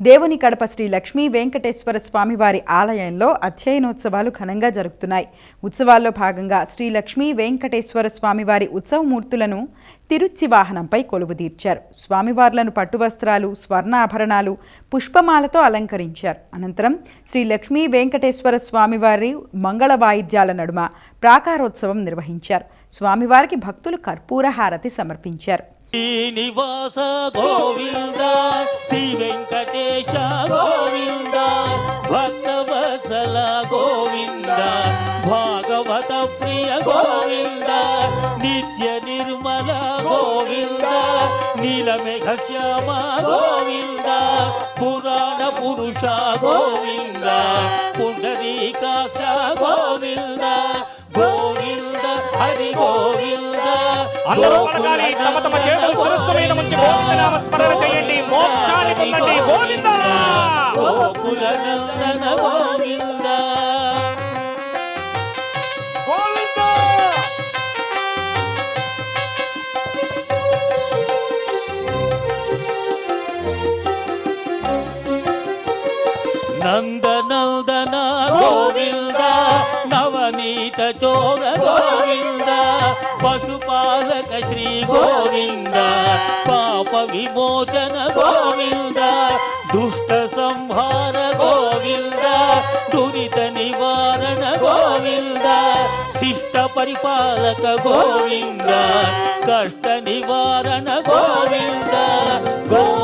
దేవుని కడప శ్రీ లక్ష్మీ వెంకటేశ్వర స్వామివారి ఆలయంలో అధ్యయనోత్సవాలు ఘనంగా జరుగుతున్నాయి. ఉత్సవాల్లో భాగంగా శ్రీ లక్ష్మీ వెంకటేశ్వర స్వామివారి ఉత్సవమూర్తులను తిరుచి వాహనంపై కొలువుదీర్చారు. స్వామివార్లను పట్టువస్త్రాలు, స్వర్ణాభరణాలు, పుష్పమాలతో అలంకరించారు. అనంతరం శ్రీ లక్ష్మీ వెంకటేశ్వర స్వామివారి మంగళ వాయిద్యాల నడుమ ప్రాకారోత్సవం నిర్వహించారు. స్వామివారికి భక్తులు కర్పూర హారతి సమర్పించారు. శ్రీనివాస గోవింద శ్రీ వెంకటేశ గోవింద భక్తవత్సల గోవింద భాగవత ప్రియ గోవింద నిత్య నిర్మల గోవింద నీలమేఘ శ్యామ గోవింద పురాణ పురుష గోవింద పుండరీకాక్ష గోవింద గోవింద హరి గోవింద. అందరూ పలకాలి, తమ తమ చేతులు శిరస్సు మీద ఉంచి గోవిందనామ స్మరణ చేయండి. మోక్షాన్ని పొందండి. గోవింద గోకుల నందన గోవింద గోవింద. నందనందన గోవింద నవనీత చోర గోవింద పశుపాలక శ్రీ గోవింద పాప విమోచన గోవింద దుష్ట సంహార గోవింద దురిత నివారణ గోవింద శిష్ట పరిపాలక గోవింద కష్ట నివారణ గోవింద గోవింద.